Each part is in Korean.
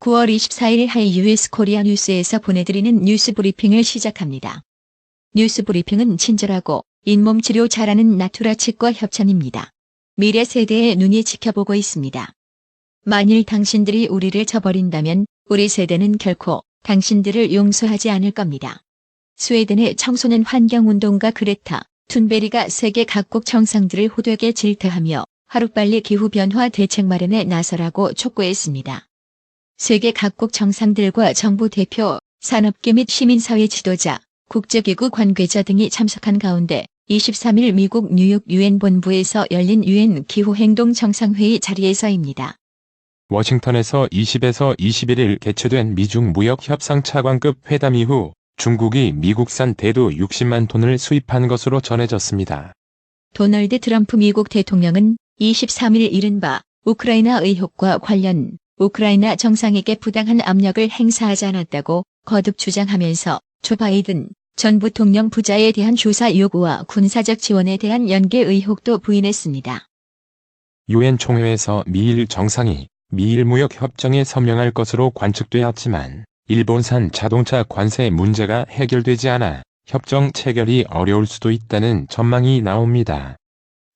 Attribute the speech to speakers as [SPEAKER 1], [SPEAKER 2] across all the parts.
[SPEAKER 1] 9월 24일 하이 US 코리아 뉴스에서 보내드리는 뉴스 브리핑을 시작합니다. 뉴스 브리핑은 친절하고 잇몸 치료 잘하는 나투라 치과 협찬입니다. 미래 세대의 눈이 지켜보고 있습니다. 만일 당신들이 우리를 저버린다면 우리 세대는 결코 당신들을 용서하지 않을 겁니다. 스웨덴의 청소년 환경운동가 그레타 툰베리가 세계 각국 정상들을 호되게 질타하며 하루빨리 기후변화 대책 마련에 나서라고 촉구했습니다. 세계 각국 정상들과 정부 대표, 산업계 및 시민사회 지도자, 국제기구 관계자 등이 참석한 가운데 23일 미국 뉴욕 유엔 본부에서 열린 유엔 기후행동 정상회의 자리에서입니다.
[SPEAKER 2] 워싱턴에서 20에서 21일 개최된 미중 무역 협상 차관급 회담 이후 중국이 미국산 대두 60만 톤을 수입한 것으로 전해졌습니다.
[SPEAKER 1] 도널드 트럼프 미국 대통령은 23일 이른바 우크라이나 의혹과 관련 우크라이나 정상에게 부당한 압력을 행사하지 않았다고 거듭 주장하면서 조 바이든 전 부통령 부자에 대한 조사 요구와 군사적 지원에 대한 연계 의혹도 부인했습니다.
[SPEAKER 2] 유엔 총회에서 미일 정상이 미일 무역 협정에 서명할 것으로 관측되었지만 일본산 자동차 관세 문제가 해결되지 않아 협정 체결이 어려울 수도 있다는 전망이 나옵니다.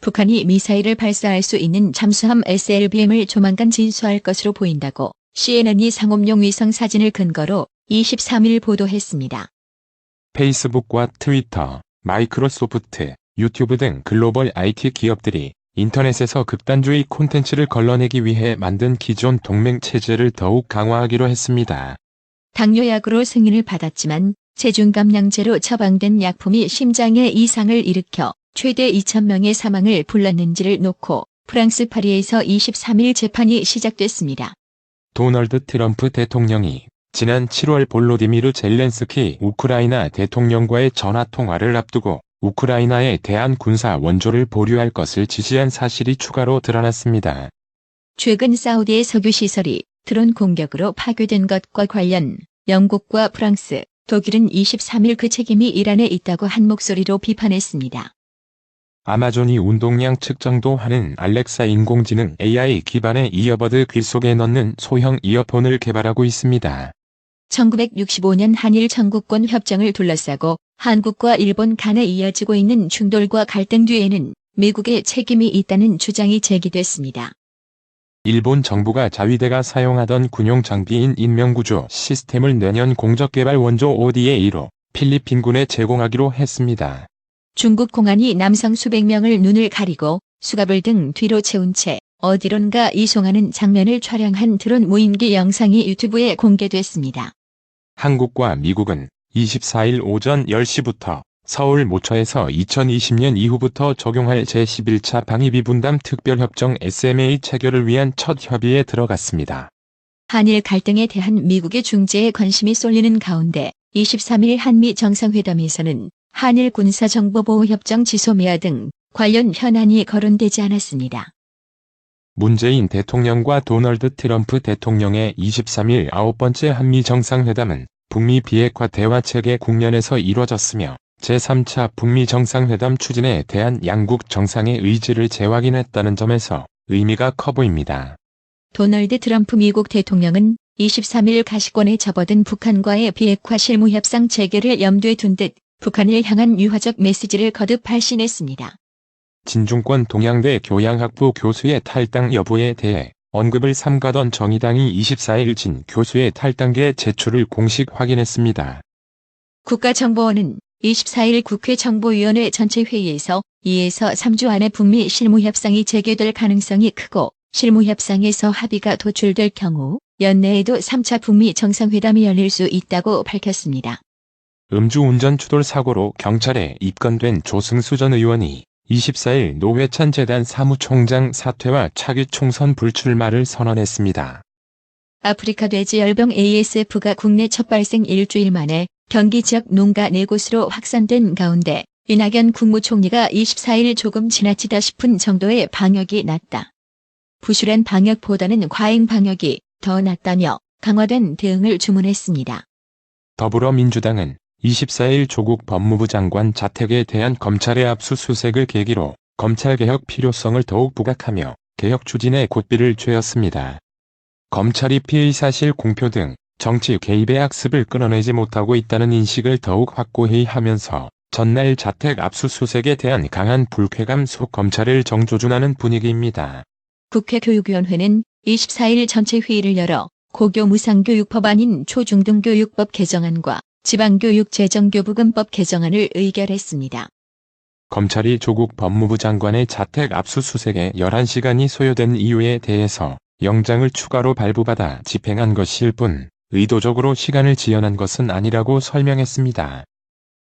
[SPEAKER 1] 북한이 미사일을 발사할 수 있는 잠수함 SLBM을 조만간 진수할 것으로 보인다고 CNN이 상업용 위성 사진을 근거로 23일 보도했습니다.
[SPEAKER 2] 페이스북과 트위터, 마이크로소프트, 유튜브 등 글로벌 IT 기업들이 인터넷에서 극단주의 콘텐츠를 걸러내기 위해 만든 기존 동맹 체제를 더욱 강화하기로 했습니다.
[SPEAKER 1] 당뇨약으로 승인을 받았지만 체중감량제로 처방된 약품이 심장에 이상을 일으켜 최대 2,000명의 사망을 불렀는지를 놓고 프랑스 파리에서 23일 재판이 시작됐습니다.
[SPEAKER 2] 도널드 트럼프 대통령이 지난 7월 볼로디미르 젤렌스키 우크라이나 대통령과의 전화통화를 앞두고 우크라이나에 대한 군사 원조를 보류할 것을 지시한 사실이 추가로 드러났습니다.
[SPEAKER 1] 최근 사우디의 석유시설이 드론 공격으로 파괴된 것과 관련 영국과 프랑스, 독일은 23일 그 책임이 이란에 있다고 한 목소리로 비판했습니다.
[SPEAKER 2] 아마존이 운동량 측정도 하는 알렉사 인공지능 AI 기반의 이어버드 귀 속에 넣는 소형 이어폰을 개발하고 있습니다.
[SPEAKER 1] 1965년 한일 청구권 협정을 둘러싸고 한국과 일본 간에 이어지고 있는 충돌과 갈등 뒤에는 미국의 책임이 있다는 주장이 제기됐습니다.
[SPEAKER 2] 일본 정부가 자위대가 사용하던 군용 장비인 인명구조 시스템을 내년 공적개발 원조 ODA-로 필리핀군에 제공하기로 했습니다.
[SPEAKER 1] 중국 공안이 남성 수백 명을 눈을 가리고 수갑을 등 뒤로 채운 채 어디론가 이송하는 장면을 촬영한 드론 무인기 영상이 유튜브에 공개됐습니다.
[SPEAKER 2] 한국과 미국은 24일 오전 10시부터 서울 모처에서 2020년 이후부터 적용할 제11차 방위비 분담 특별협정 SMA 체결을 위한 첫 협의에 들어갔습니다.
[SPEAKER 1] 한일 갈등에 대한 미국의 중재에 관심이 쏠리는 가운데 23일 한미 정상회담에서는 한일 군사정보보호협정 지소미아 등 관련 현안이 거론되지 않았습니다.
[SPEAKER 2] 문재인 대통령과 도널드 트럼프 대통령의 23일 9번째 한미 정상회담은 북미 비핵화 대화체계 국면에서 이뤄졌으며 제3차 북미 정상회담 추진에 대한 양국 정상의 의지를 재확인했다는 점에서 의미가 커 보입니다.
[SPEAKER 1] 도널드 트럼프 미국 대통령은 23일 가시권에 접어든 북한과의 비핵화 실무협상 재개를 염두에 둔 듯 북한을 향한 유화적 메시지를 거듭 발신했습니다.
[SPEAKER 2] 진중권 동양대 교양학부 교수의 탈당 여부에 대해 언급을 삼가던 정의당이 24일 진 교수의 탈당계 제출을 공식 확인했습니다.
[SPEAKER 1] 국가정보원은 24일 국회 정보위원회 전체 회의에서 2에서 3주 안에 북미 실무협상이 재개될 가능성이 크고 실무협상에서 합의가 도출될 경우 연내에도 3차 북미 정상회담이 열릴 수 있다고 밝혔습니다.
[SPEAKER 2] 음주운전 추돌 사고로 경찰에 입건된 조승수 전 의원이 24일 노회찬 재단 사무총장 사퇴와 차기 총선 불출마를 선언했습니다.
[SPEAKER 1] 아프리카 돼지열병 ASF가 국내 첫 발생 일주일 만에 경기 지역 농가 4곳으로 확산된 가운데 이낙연 국무총리가 24일 조금 지나치다 싶은 정도의 방역이 낫다. 부실한 방역보다는 과잉 방역이 더 낫다며 강화된 대응을 주문했습니다.
[SPEAKER 2] 더불어민주당은 24일 조국 법무부 장관 자택에 대한 검찰의 압수수색을 계기로 검찰개혁 필요성을 더욱 부각하며 개혁 추진에 고삐를 쬐었습니다. 검찰이 피의 사실 공표 등 정치 개입의 악습을 끊어내지 못하고 있다는 인식을 더욱 확고히 하면서 전날 자택 압수수색에 대한 강한 불쾌감 속 검찰을 정조준하는 분위기입니다.
[SPEAKER 1] 국회 교육위원회는 24일 전체 회의를 열어 고교 무상교육법안인 초중등교육법 개정안과 지방교육재정교부금법 개정안을 의결했습니다.
[SPEAKER 2] 검찰이 조국 법무부 장관의 자택 압수수색에 11시간이 소요된 이유에 대해서 영장을 추가로 발부받아 집행한 것일 뿐 의도적으로 시간을 지연한 것은 아니라고 설명했습니다.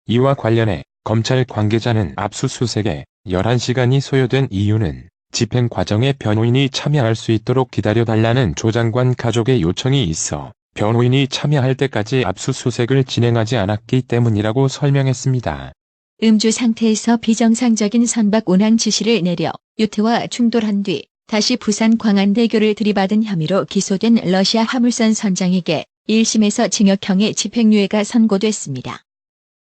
[SPEAKER 2] 이와 관련해 검찰 관계자는 압수수색에 11시간이 소요된 이유는 집행 과정에 변호인이 참여할 수 있도록 기다려달라는 조 장관 가족의 요청이 있어 변호인이 참여할 때까지 압수수색을 진행하지 않았기 때문이라고 설명했습니다.
[SPEAKER 1] 음주 상태에서 비정상적인 선박 운항 지시를 내려 유태와 충돌한 뒤 다시 부산 광안대교를 들이받은 혐의로 기소된 러시아 화물선 선장에게 1심에서 징역형의 집행유예가 선고됐습니다.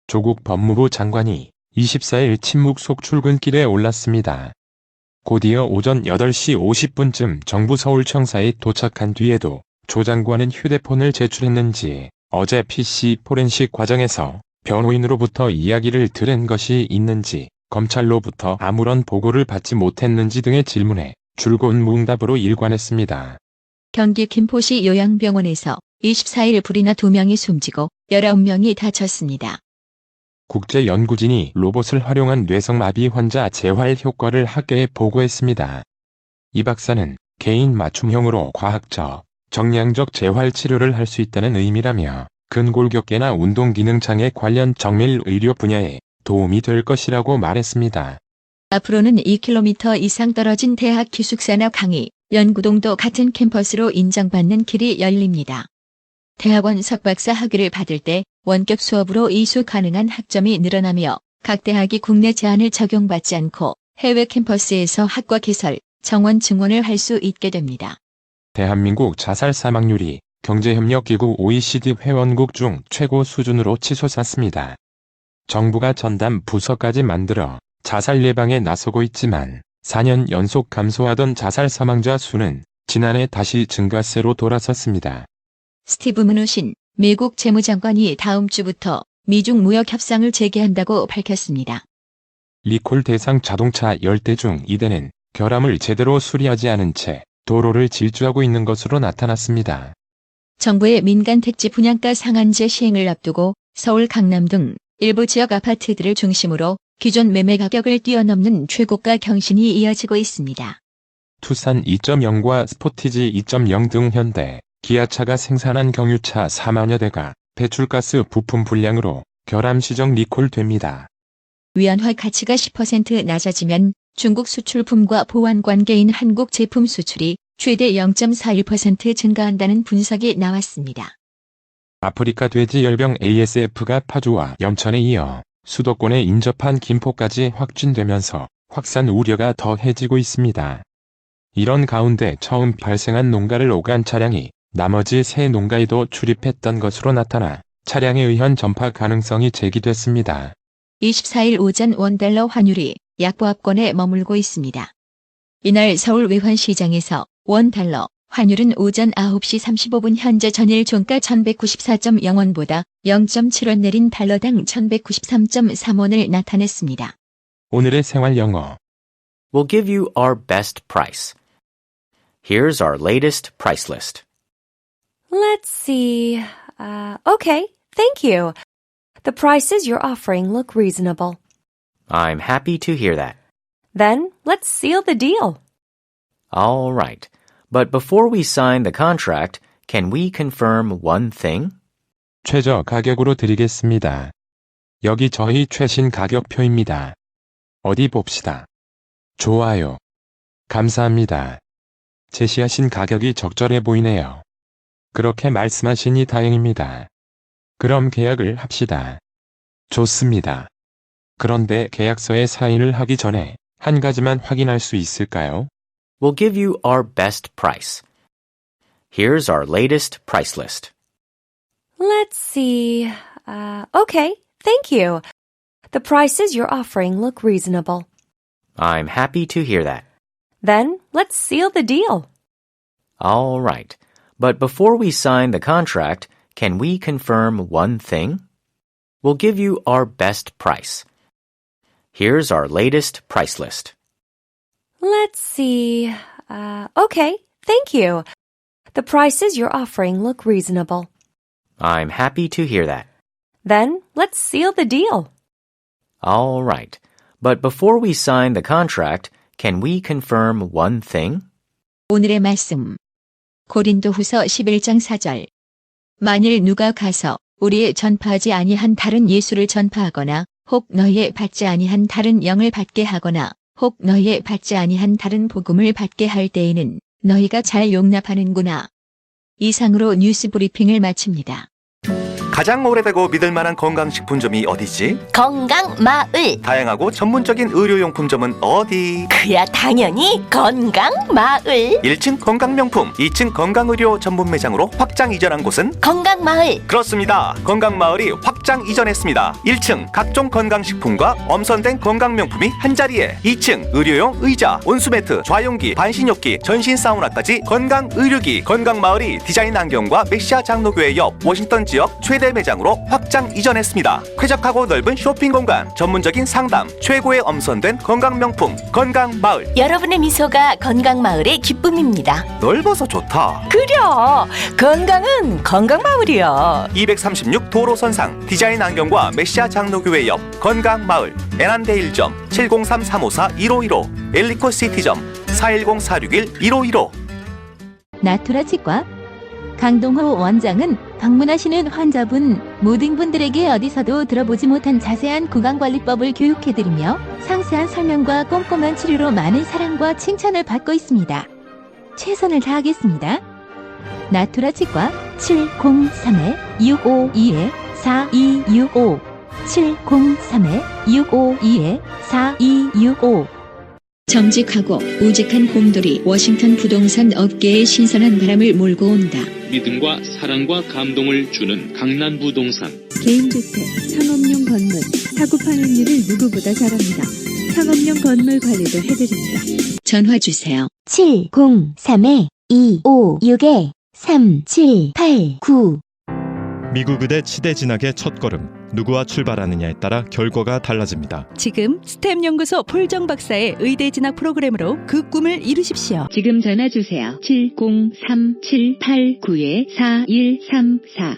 [SPEAKER 2] 조국 법무부 장관이 24일 침묵 속 출근길에 올랐습니다. 곧이어 오전 8시 50분쯤 정부 서울청사에 도착한 뒤에도 조 장관은 휴대폰을 제출했는지 어제 PC 포렌식 과정에서 변호인으로부터 이야기를 들은 것이 있는지 검찰로부터 아무런 보고를 받지 못했는지 등의 질문에 줄곧 무응답으로 일관했습니다.
[SPEAKER 1] 경기 김포시 요양병원에서 24일 불이 나 2명이 숨지고 19명이 다쳤습니다.
[SPEAKER 2] 국제연구진이 로봇을 활용한 뇌성마비 환자 재활 효과를 학계에 보고했습니다. 이 박사는 개인 맞춤형으로 과학적, 정량적 재활 치료를 할 수 있다는 의미라며 근골격계나 운동기능장애 관련 정밀 의료 분야에 도움이 될 것이라고 말했습니다.
[SPEAKER 1] 앞으로는 2km 이상 떨어진 대학 기숙사나 강의, 연구동도 같은 캠퍼스로 인정받는 길이 열립니다. 대학원 석박사 학위를 받을 때 원격 수업으로 이수 가능한 학점이 늘어나며 각 대학이 국내 제한을 적용받지 않고 해외 캠퍼스에서 학과 개설, 정원 증원을 할 수 있게 됩니다.
[SPEAKER 2] 대한민국 자살 사망률이 경제협력기구 OECD 회원국 중 최고 수준으로 치솟았습니다. 정부가 전담 부서까지 만들어 자살 예방에 나서고 있지만 4년 연속 감소하던 자살 사망자 수는 지난해 다시 증가세로 돌아섰습니다.
[SPEAKER 1] 스티브 무누신 미국 재무장관이 다음 주부터 미중 무역 협상을 재개한다고 밝혔습니다.
[SPEAKER 2] 리콜 대상 자동차 10대 중 2대는 결함을 제대로 수리하지 않은 채 도로를 질주하고 있는 것으로 나타났습니다.
[SPEAKER 1] 정부의 민간 택지 분양가 상한제 시행을 앞두고 서울 강남 등 일부 지역 아파트들을 중심으로 기존 매매 가격을 뛰어넘는 최고가 경신이 이어지고 있습니다.
[SPEAKER 2] 투싼 2.0과 스포티지 2.0 등 현대, 기아차가 생산한 경유차 4만여 대가 배출가스 부품 불량으로 결함 시정 리콜됩니다.
[SPEAKER 1] 위안화 가치가 10% 낮아지면 중국 수출품과 보완 관계인 한국 제품 수출이 최대 0.41% 증가한다는 분석이 나왔습니다.
[SPEAKER 2] 아프리카 돼지열병 ASF가 파주와 염천에 이어 수도권에 인접한 김포까지 확진되면서 확산 우려가 더해지고 있습니다. 이런 가운데 처음 발생한 농가를 오간 차량이 나머지 세 농가에도 출입했던 것으로 나타나 차량에 의한 전파 가능성이 제기됐습니다. 24일
[SPEAKER 1] 오전 원달러 환율이 약보합권에 머물고 있습니다. 이날 서울 외환시장에서 원달러 환율은 오전 9시 35분 현재 전일 종가 1194.0원보다 0.7원 내린 달러당 1193.3원을 나타냈습니다.
[SPEAKER 2] 오늘의 생활 영어.
[SPEAKER 3] We'll give you our best price. Here's our latest price list.
[SPEAKER 4] Let's see. Okay, thank you. The prices you're offering look reasonable.
[SPEAKER 3] I'm happy to hear that.
[SPEAKER 4] Then let's seal the deal.
[SPEAKER 3] All right. But before we sign the contract, can we confirm one thing?
[SPEAKER 2] 최저 가격으로 드리겠습니다. 여기 저희 최신 가격표입니다. 어디 봅시다. 좋아요. 감사합니다. 제시하신 가격이 적절해 보이네요. 그렇게 말씀하시니 다행입니다. 그럼 계약을 합시다. 좋습니다. 그런데 계약서에 사인을 하기 전에 한 가지만 확인할 수 있을까요?
[SPEAKER 3] We'll give you our best price. Here's our latest price list.
[SPEAKER 4] Let's see. Okay, thank you. The prices you're offering look reasonable.
[SPEAKER 3] I'm happy to hear that.
[SPEAKER 4] Then let's seal the deal.
[SPEAKER 3] All right. But before we sign the contract, can we confirm one thing? We'll give you our best price. Here's our latest price list.
[SPEAKER 4] Let's see. Okay, thank you. The prices you're offering look reasonable.
[SPEAKER 3] I'm happy to hear that.
[SPEAKER 4] Then let's seal the deal.
[SPEAKER 3] All right. But before we sign the contract, can we confirm one thing?
[SPEAKER 1] 오늘의 말씀. 고린도후서 11장 4절. 만일 누가 가서 우리의 전파하지 아니한 다른 예수를 전파하거나 혹 너희의 받지 아니한 다른 영을 받게 하거나 혹 너희의 받지 아니한 다른 복음을 받게 할 때에는 너희가 잘 용납하는구나. 이상으로 뉴스 브리핑을 마칩니다.
[SPEAKER 5] 가장 오래되고 믿을만한 건강식품점이 어디지?
[SPEAKER 6] 건강마을.
[SPEAKER 5] 다양하고 전문적인 의료용품점은 어디?
[SPEAKER 6] 그야 당연히 건강마을.
[SPEAKER 5] 1층 건강명품, 2층 건강의료 전문 매장으로 확장 이전한 곳은?
[SPEAKER 6] 건강마을.
[SPEAKER 5] 그렇습니다. 건강마을이 확장 이전했습니다. 1층 각종 건강식품과 엄선된 건강명품이 한자리에, 2층 의료용 의자, 온수매트, 좌용기, 반신욕기, 전신 사우나까지 건강의료기. 건강마을이 디자인 안경과 메시아 장로교회 옆 워싱턴 지역 최대 매장으로 확장 이전했습니다. 쾌적하고 넓은 쇼핑 공간, 전문적인 상담, 최고의 엄선된 건강명품 건강마을.
[SPEAKER 6] 여러분의 미소가 건강마을의 기쁨입니다.
[SPEAKER 5] 넓어서 좋다.
[SPEAKER 6] 그려. 건강은 건강마을이야.
[SPEAKER 5] 236 도로선상 디자인 안경과 메시아 장로교회 옆 건강마을. 애난데일점 703-354-1515 엘리코시티점 410-461-1515.
[SPEAKER 1] 나투라 치과 강동호 원장은 방문하시는 환자분 모든 분들에게 어디서도 들어보지 못한 자세한 구강관리법을 교육해드리며 상세한 설명과 꼼꼼한 치료로 많은 사랑과 칭찬을 받고 있습니다. 최선을 다하겠습니다. 나투라 치과 703-652-4265 703-652-4265 정직하고 우직한 곰돌이 워싱턴 부동산 업계의 신선한 바람을 몰고 온다.
[SPEAKER 7] 믿음과 사랑과 감동을 주는 강남부동산.
[SPEAKER 8] 개인주택, 상업용 건물, 사고 파행률을 누구보다 잘합니다. 상업용 건물 관리도 해드립니다.
[SPEAKER 1] 전화 주세요.
[SPEAKER 8] 703-256-3789
[SPEAKER 9] 미국 의대 치대 진학의 첫걸음. 누구와 출발하느냐에 따라 결과가 달라집니다.
[SPEAKER 8] 지금 스템 연구소 폴정 박사의 의대 진학 프로그램으로 그 꿈을 이루십시오. 지금 전화 주세요. 703-789-4134